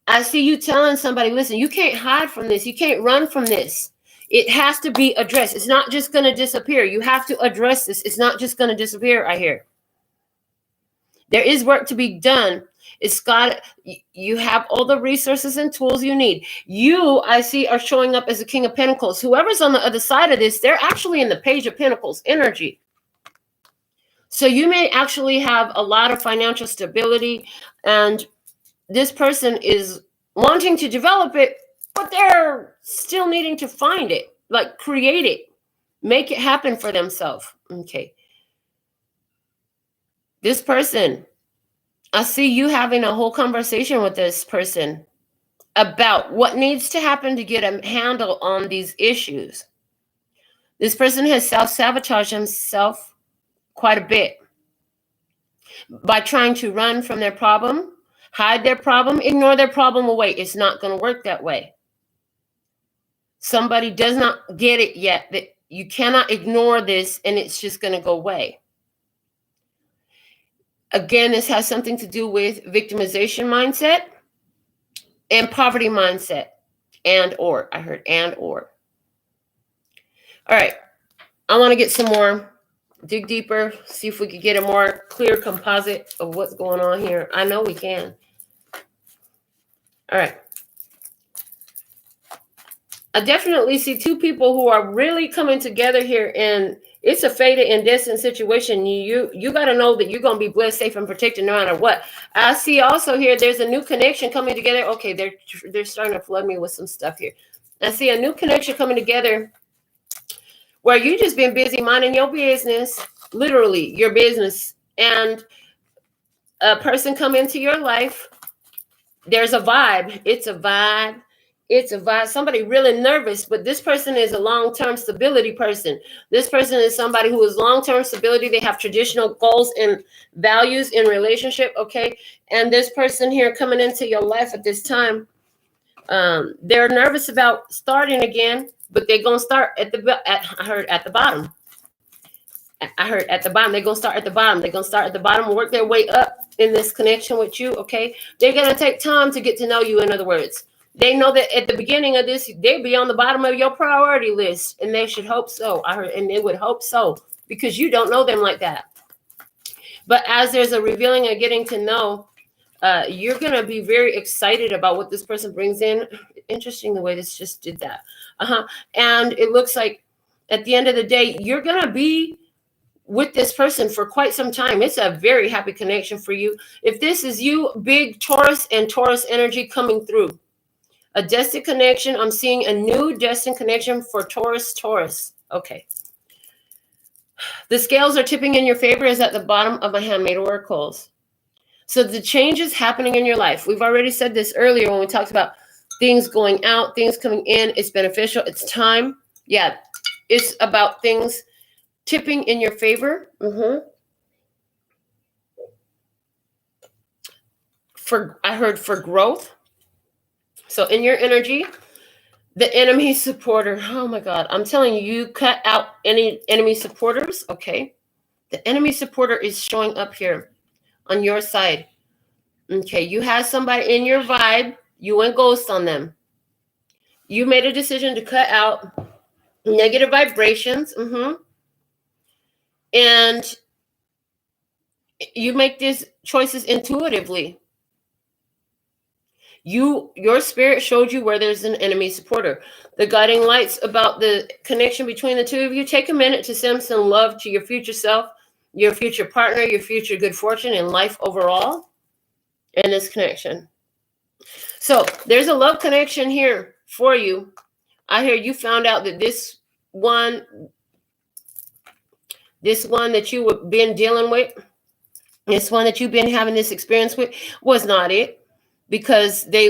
I see you telling somebody, listen, you can't hide from this. You can't run from this. It has to be addressed. It's not just going to disappear. You have to address this. It's not just going to disappear, I hear. There is work to be done. You have all the resources and tools you need. You, I see, are showing up as the King of Pentacles. Whoever's on the other side of this, they're actually in the Page of Pentacles energy. So you may actually have a lot of financial stability, and this person is wanting to develop it, but they're still needing to find it, like create it, make it happen for themselves. Okay. This person, I see you having a whole conversation with this person about what needs to happen to get a handle on these issues. This person has self-sabotaged himself quite a bit by trying to run from their problem, hide their problem, ignore their problem away. It's not going to work that way. Somebody does not get it yet, that you cannot ignore this and it's just going to go away. Again, this has something to do with victimization mindset and poverty mindset. I heard and or. All right. I want to get some more, dig deeper, see if we could get a more clear composite of what's going on here. I know we can. All right. I definitely see 2 people who are really coming together here, and it's a fated and destined situation. You got to know that you're going to be blessed, safe, and protected no matter what. I see also here there's a new connection coming together. Okay, they're starting to flood me with some stuff here. I see a new connection coming together where you just been busy minding your business, literally your business, and a person come into your life. There's a vibe. It's a vibe. It's a vibe. Somebody really nervous, but this person is a long-term stability person. This person is somebody who is long-term stability. They have traditional goals and values in relationship, okay? And this person here coming into your life at this time, they're nervous about starting again, but they're going to start I heard at the bottom. I heard at the bottom. They're going to start at the bottom. They're going to start at the bottom and work their way up in this connection with you, okay? They're going to take time to get to know you, in other words. They know that at the beginning of this, they'd be on the bottom of your priority list, and they should hope so. I heard, and they would hope so, because you don't know them like that. But as there's a revealing and getting to know, you're going to be very excited about what this person brings in. Interesting the way this just did that. And it looks like at the end of the day, you're going to be with this person for quite some time. It's a very happy connection for you. If this is you, big Taurus and Taurus energy coming through. A destined connection. I'm seeing a new destined connection for Taurus. Okay. The scales are tipping in your favor is at the bottom of my handmade oracles. So the changes happening in your life. We've already said this earlier when we talked about things going out, things coming in. It's beneficial. It's time. Yeah. It's about things tipping in your favor. I heard for growth. So in your energy, the enemy supporter. Oh my God. I'm telling you, you cut out any enemy supporters. Okay. The enemy supporter is showing up here on your side. Okay. You have somebody in your vibe. You went ghost on them. You made a decision to cut out negative vibrations. And you make these choices intuitively. Your spirit showed you where there's an enemy supporter. The guiding lights about the connection between the two of you. Take a minute to send some love to your future self, your future partner, your future good fortune in life overall, and this connection. So there's a love connection here for you. I hear you found out that this one that you have been dealing with, this one that you've been having this experience with, was not it. Because they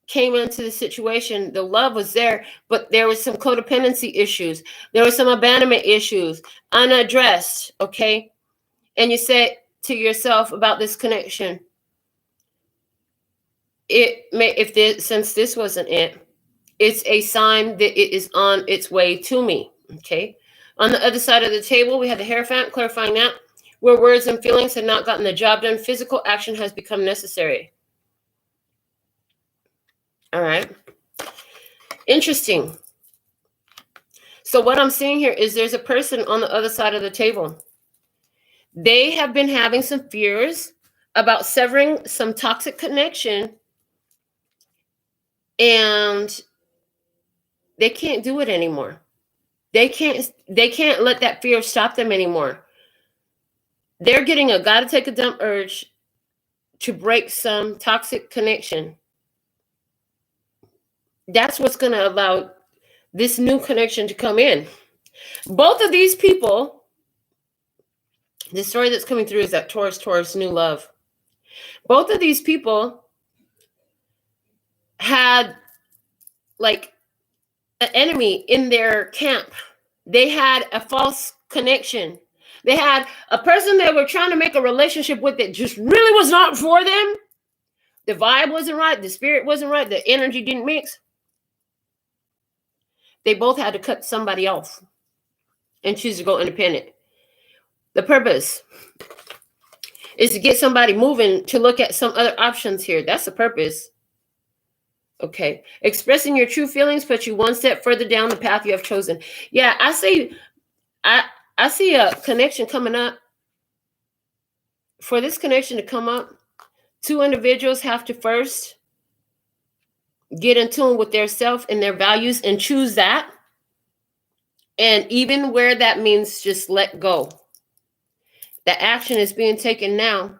came into the situation, the love was there, but there was some codependency issues. There was some abandonment issues, unaddressed, okay? And you said to yourself about this connection, since this wasn't it, it's a sign that it is on its way to me, okay? On the other side of the table, we have the Hierophant clarifying that. Where words and feelings have not gotten the job done, physical action has become necessary. All right. Interesting. So what I'm seeing here is there's a person on the other side of the table. They have been having some fears about severing some toxic connection, and they can't do it anymore. They can't let that fear stop them anymore. They're getting a gotta take a dump urge to break some toxic connection. That's what's going to allow this new connection to come in. Both of these people, the story that's coming through is that Taurus, new love. Both of these people had like an enemy in their camp. They had a false connection. They had a person they were trying to make a relationship with that just really was not for them. The vibe wasn't right. The spirit wasn't right. The energy didn't mix. They both had to cut somebody off and choose to go independent. The purpose is to get somebody moving to look at some other options here. That's the purpose. Okay. Expressing your true feelings puts you one step further down the path you have chosen. Yeah, I see a connection coming up. For this connection to come up, two individuals have to first get in tune with their self and their values and choose that. And even where that means just let go. The action is being taken now.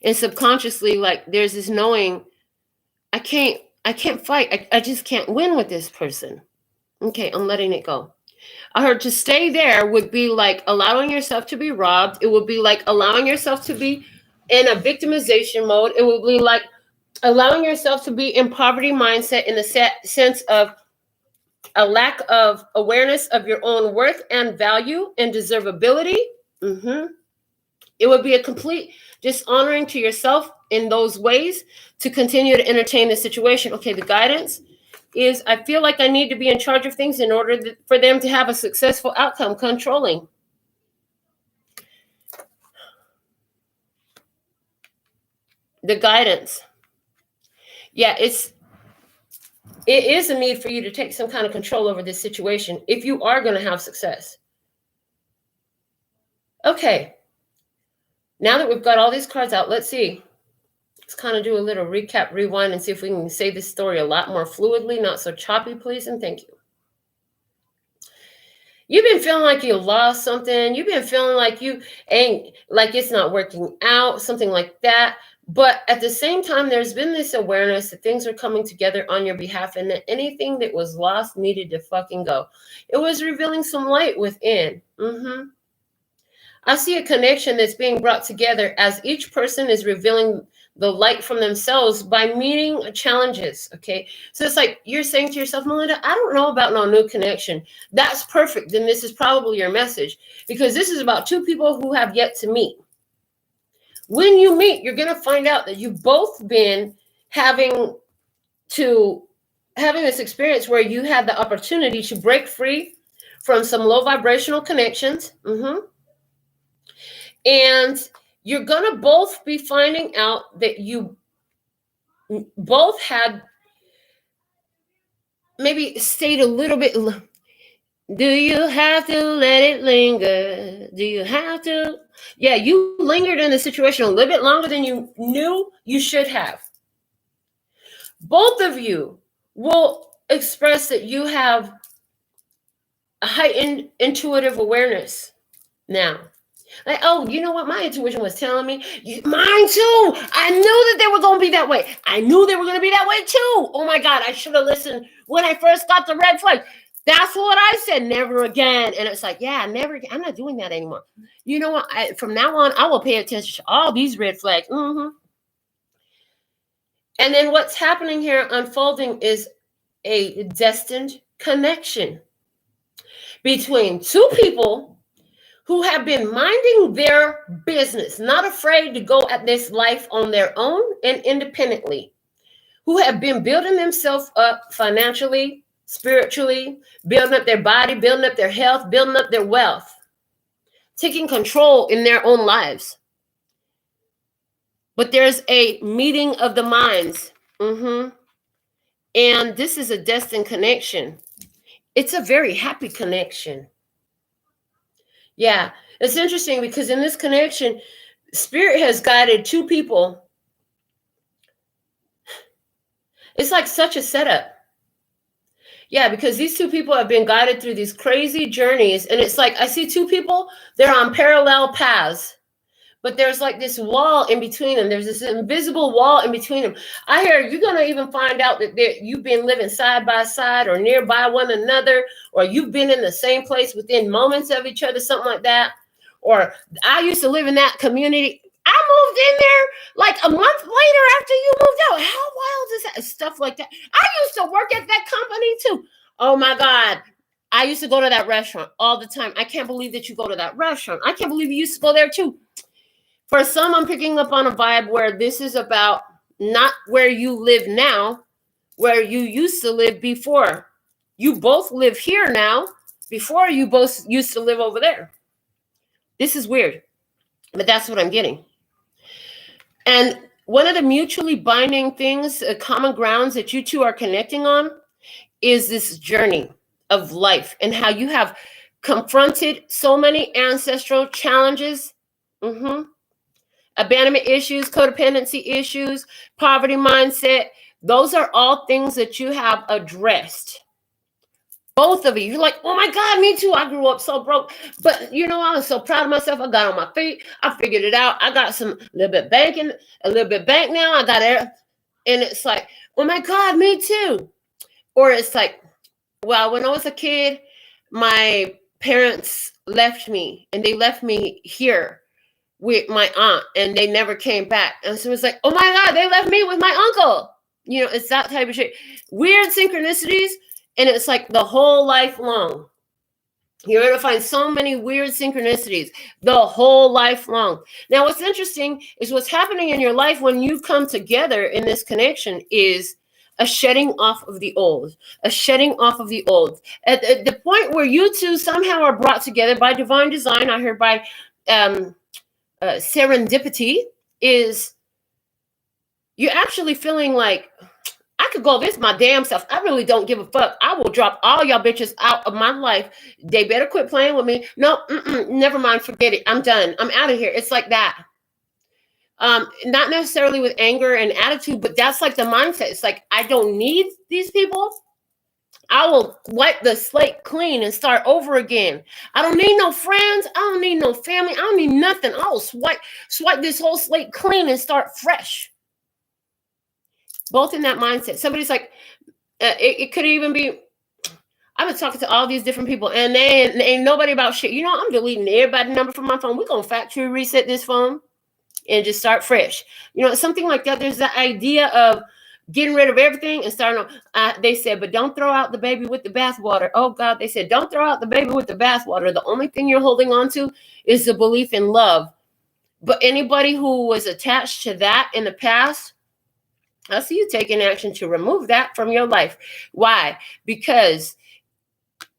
And subconsciously, like there's this knowing, I can't fight. I just can't win with this person. Okay, I'm letting it go. I heard to stay there would be like allowing yourself to be robbed. It would be like allowing yourself to be in a victimization mode. It would be like allowing yourself to be in poverty mindset in the sense of a lack of awareness of your own worth and value and deservability. It would be a complete dishonoring to yourself in those ways to continue to entertain the situation. Okay, the guidance is I feel like I need to be in charge of things in order for them to have a successful outcome. Controlling. The guidance. Yeah, it is a need for you to take some kind of control over this situation if you are going to have success. Okay. Now that we've got all these cards out, let's see. Let's kind of do a little recap, rewind, and see if we can say this story a lot more fluidly, not so choppy, please, and thank you. You've been feeling like you lost something. You've been feeling like you ain't, like it's not working out, something like that. But at the same time, there's been this awareness that things are coming together on your behalf and that anything that was lost needed to fucking go. It was revealing some light within. I see a connection that's being brought together as each person is revealing the light from themselves by meeting challenges. Okay. So it's like you're saying to yourself, Melinda, I don't know about no new connection. That's perfect. Then this is probably your message, because this is about two people who have yet to meet. When you meet, you're going to find out that you've both been having this experience where you had the opportunity to break free from some low vibrational connections. And you're going to both be finding out that you both had maybe stayed a little bit. Do you have to let it linger? Do you have to? Yeah, you lingered in the situation a little bit longer than you knew you should have. Both of you will express that you have a heightened intuitive awareness now. Like, oh, you know what? My intuition was telling me. Mine too. I knew that they were going to be that way. I knew they were going to be that way too. Oh my God, I should have listened when I first got the red flag. That's what I said. Never again. And it's like, yeah, never again. I'm not doing that anymore. You know what? From now on, I will pay attention to all these red flags. And then what's happening here unfolding is a destined connection between two people who have been minding their business, not afraid to go at this life on their own and independently, who have been building themselves up financially, spiritually, building up their body, building up their health, building up their wealth, taking control in their own lives. But there's a meeting of the minds. And this is a destined connection. It's a very happy connection. Yeah, it's interesting because in this connection, Spirit has guided two people. It's like such a setup. Yeah, because these two people have been guided through these crazy journeys. And it's like, I see two people, they're on parallel paths. But there's like this wall in between them. There's this invisible wall in between them. I hear you're going to even find out that you've been living side by side or nearby one another, or you've been in the same place within moments of each other, something like that. Or I used to live in that community. I moved in there like a month later after you moved out. How wild is that? Stuff like that. I used to work at that company too. Oh my God. I used to go to that restaurant all the time. I can't believe that you go to that restaurant. I can't believe you used to go there too. For some, I'm picking up on a vibe where this is about not where you live now, where you used to live before. You both live here now. Before, you both used to live over there. This is weird, but that's what I'm getting. And one of the mutually binding things, common grounds that you two are connecting on is this journey of life and how you have confronted so many ancestral challenges. Abandonment issues, codependency issues, poverty mindset. Those are all things that you have addressed. Both of you. You're like, oh my God, me too. I grew up so broke. But you know, I was so proud of myself. I got on my feet. I figured it out. I got a little bit bank now. I got it. And it's like, oh my God, me too. Or it's like, well, when I was a kid, my parents left me and they left me here with my aunt and they never came back. And so it's like, oh my God, they left me with my uncle. You know, it's that type of shit. Weird synchronicities. And it's like the whole life long. You're going to find so many weird synchronicities the whole life long. Now, what's interesting is what's happening in your life when you come together in this connection is a shedding off of the old, a shedding off of the old. At the point where you two somehow are brought together by divine design, I heard by serendipity, is you're actually feeling like, I could go this my damn self. I really don't give a fuck. I will drop all y'all bitches out of my life. They better quit playing with me. No, never mind. Forget it. I'm done. I'm out of here. It's like that. Not necessarily with anger and attitude, but that's like the mindset. It's like, I don't need these people. I will wipe the slate clean and start over again. I don't need no friends. I don't need no family. I don't need nothing. I will swipe this whole slate clean and start fresh. Both in that mindset. Somebody's like, it could even be, I've been talking to all these different people and they ain't nobody about shit. You know, I'm deleting everybody's number from my phone. We're going to factory reset this phone and just start fresh. You know, something like that. There's the idea of getting rid of everything and starting on. They said, but don't throw out the baby with the bathwater. Oh God, they said, don't throw out the baby with the bathwater. The only thing you're holding on to is the belief in love. But anybody who was attached to that in the past, I see you taking action to remove that from your life. Why? Because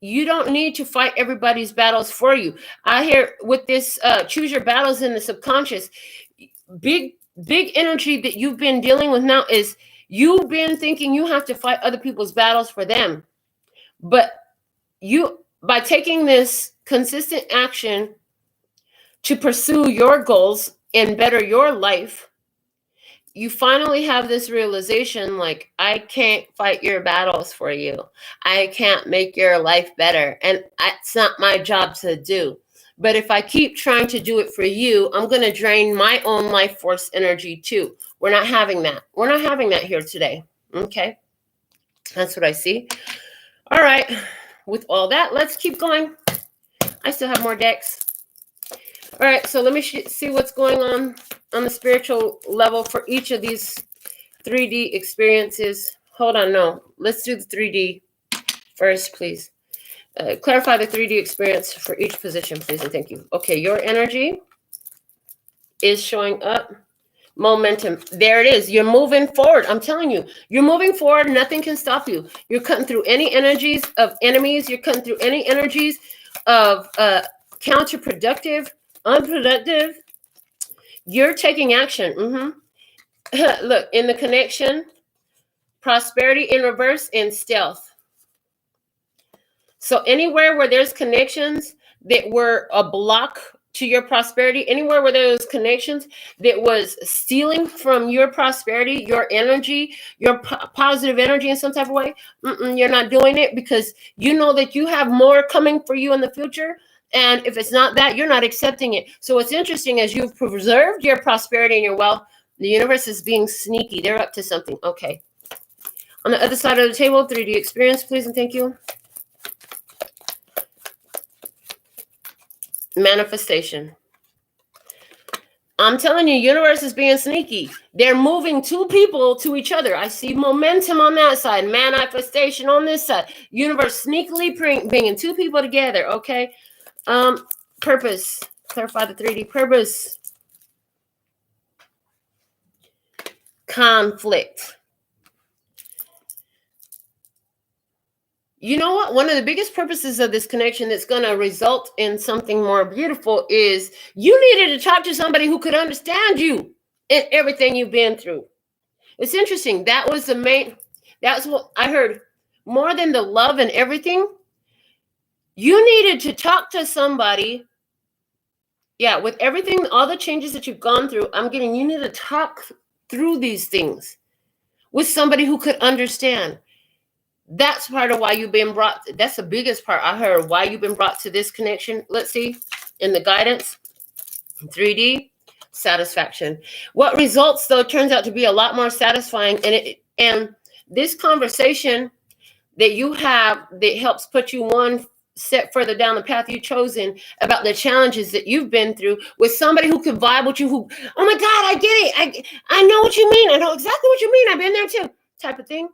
you don't need to fight everybody's battles for you. I hear with this choose your battles in the subconscious, big energy that you've been dealing with now is you've been thinking you have to fight other people's battles for them. But you, by taking this consistent action to pursue your goals and better your life, you finally have this realization, like, I can't fight your battles for you. I can't make your life better. And it's not my job to do. But if I keep trying to do it for you, I'm going to drain my own life force energy too. We're not having that. We're not having that here today. Okay. That's what I see. All right. With all that, let's keep going. I still have more decks. All right, so let me see what's going on the spiritual level for each of these 3D experiences. Hold on, no. Let's do the 3D first, please. Clarify the 3D experience for each position, please, and thank you. Okay, your energy is showing up. Momentum. There it is. You're moving forward. I'm telling you, you're moving forward. Nothing can stop you. You're cutting through any energies of enemies. You're cutting through any energies of counterproductive, unproductive. You're taking action. Look, in the connection, prosperity in reverse, and stealth. So anywhere where there's connections that were a block to your prosperity, anywhere where there's connections that was stealing from your prosperity, your energy, your positive energy in some type of way, you're not doing it because you know that you have more coming for you in the future. And if it's not that, you're not accepting it. So what's interesting is you've preserved your prosperity and your wealth. The universe is being sneaky. They're up to something. Okay. On the other side of the table, 3D experience, please, and thank you. Manifestation. I'm telling you, universe is being sneaky. They're moving two people to each other. I see momentum on that side, manifestation on this side. Universe sneakily bringing two people together, okay? Purpose. Clarify the 3D purpose. Conflict. You know what? One of the biggest purposes of this connection that's going to result in something more beautiful is you needed to talk to somebody who could understand you and everything you've been through. It's interesting. That was the main, that's what I heard. More than the love and everything, you needed to talk to somebody. Yeah, with everything, all the changes that you've gone through, I'm getting, you need to talk through these things with somebody who could understand. That's part of why you've been brought. That's the biggest part I heard, why you've been brought to this connection. Let's see, in the guidance, 3D, satisfaction. What results, though, turns out to be a lot more satisfying. And this conversation that you have that helps put you step further down the path you've chosen about the challenges that you've been through with somebody who can vibe with you, who, oh my God, I get it. I know what you mean. I know exactly what you mean. I've been there too, type of thing.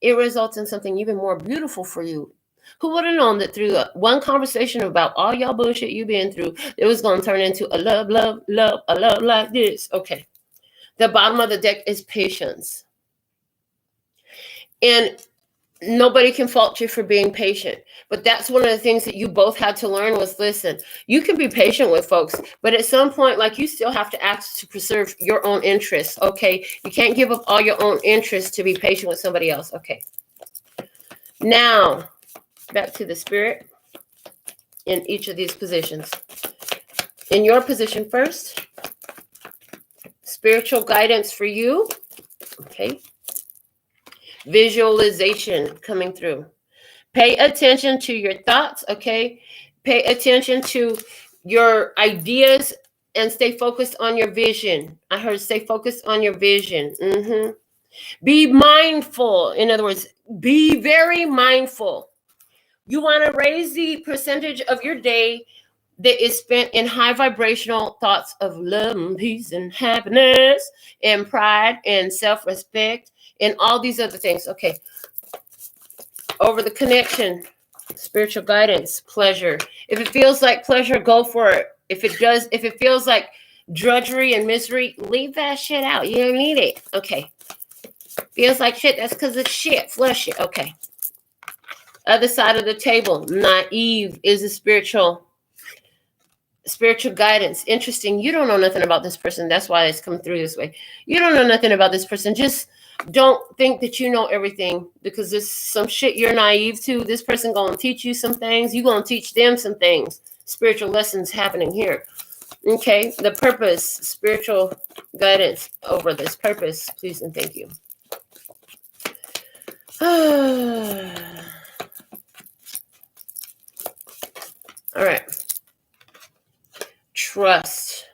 It results in something even more beautiful for you. Who would have known that through one conversation about all y'all bullshit you've been through, it was going to turn into a love, love, love, a love like this. Okay. The bottom of the deck is patience. And nobody can fault you for being patient. But that's one of the things that you both had to learn was, listen, you can be patient with folks, but at some point, like, you still have to act to preserve your own interests. Okay. You can't give up all your own interests to be patient with somebody else. Okay. Now, back to the spirit in each of these positions. In your position first, spiritual guidance for you. Okay. Visualization coming through. Pay attention to your thoughts, okay? Pay attention to your ideas and stay focused on your vision. I heard stay focused on your vision. Be mindful. In other words, be very mindful. You want to raise the percentage of your day that is spent in high vibrational thoughts of love and peace and happiness and pride and self-respect and all these other things. Okay. Over the connection, spiritual guidance, pleasure. If it feels like pleasure, go for it. If it feels like drudgery and misery, leave that shit out. You don't need it. Okay. Feels like shit, that's because it's shit. Flush it. Okay. Other side of the table, naive is a spiritual guidance. Interesting. You don't know nothing about this person. That's why it's come through this way. You don't know nothing about this person. Just don't think that you know everything, because there's some shit you're naive to. This person going to teach you some things. You're going to teach them some things. Spiritual lessons happening here. Okay. The purpose, spiritual guidance over this purpose. Please and thank you. All right. Trust.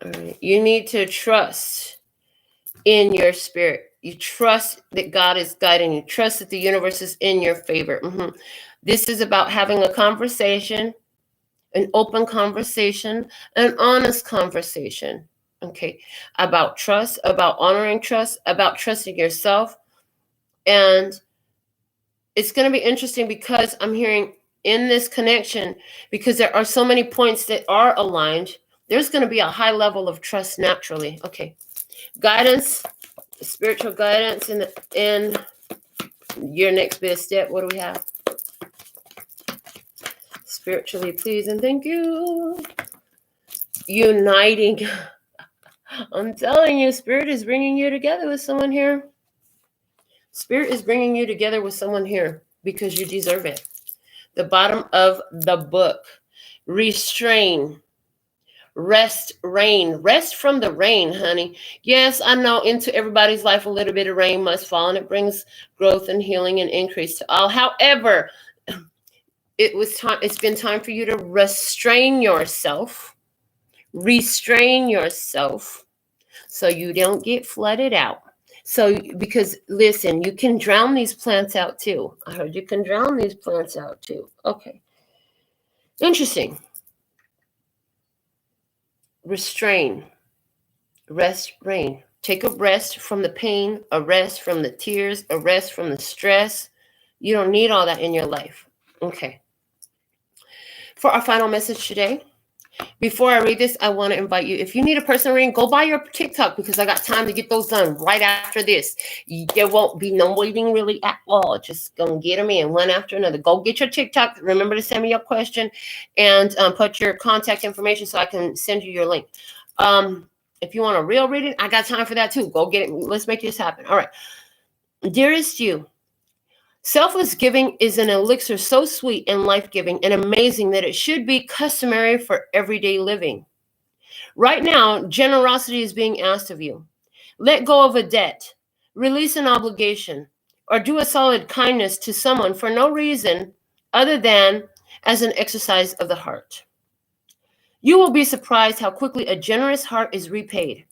All right. You need to trust in your spirit. You trust that God is guiding you. Trust that the universe is in your favor. This is about having a conversation, an open conversation, an honest conversation. Okay. About trust, about honoring trust, about trusting yourself. And it's going to be interesting because I'm hearing in this connection, because there are so many points that are aligned, there's going to be a high level of trust naturally. Okay. Guidance, spiritual guidance in your next best step. What do we have? Spiritually, please and thank you. Uniting. I'm telling you, Spirit is bringing you together with someone here. Spirit is bringing you together with someone here because you deserve it. The bottom of the book. Restrain. Rest, rain. Rest from the rain, honey. Yes, I know into everybody's life a little bit of rain must fall, and it brings growth and healing and increase to all. However, it's been time for you to restrain yourself. Restrain yourself so you don't get flooded out. So, because listen, you can drown these plants out too. I heard you can drown these plants out too. Okay. Interesting. Restrain. Rest, rain. Take a rest from the pain, a rest from the tears, a rest from the stress. You don't need all that in your life. Okay. For our final message today, before I read this, I want to invite you, if you need a personal reading, go buy your TikTok, because I got time to get those done right after this. There won't be no waiting really at all. Just gonna get them in one after another. Go get your TikTok. Remember to send me your question and put your contact information so I can send you your link. If you want a real reading, I got time for that too. Go get it. Let's make this happen. All right. Dearest you, selfless giving is an elixir so sweet and life-giving and amazing that it should be customary for everyday living. Right now, generosity is being asked of you. Let go of a debt, release an obligation, or do a solid kindness to someone for no reason other than as an exercise of the heart. You will be surprised how quickly a generous heart is repaid.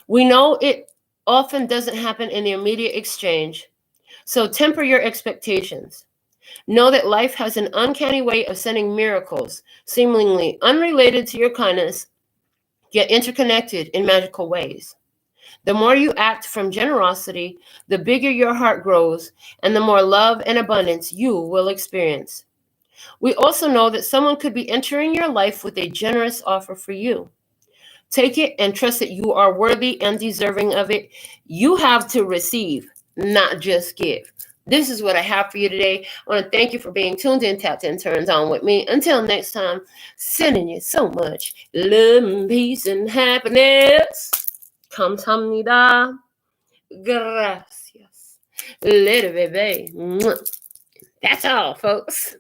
We know it often doesn't happen in the immediate exchange, So temper your expectations. Know that life has an uncanny way of sending miracles, seemingly unrelated to your kindness, yet interconnected in magical ways. The more you act from generosity, the bigger your heart grows, and the more love and abundance you will experience. We also know that someone could be entering your life with a generous offer for you. Take it and trust that you are worthy and deserving of it. You have to receive, not just give. This is what I have for you today. I want to thank you for being tuned in, tapped in, turns on with me. Until next time, sending you so much love and peace and happiness. Kamsahamnida. Gracias. Little baby. That's all, folks.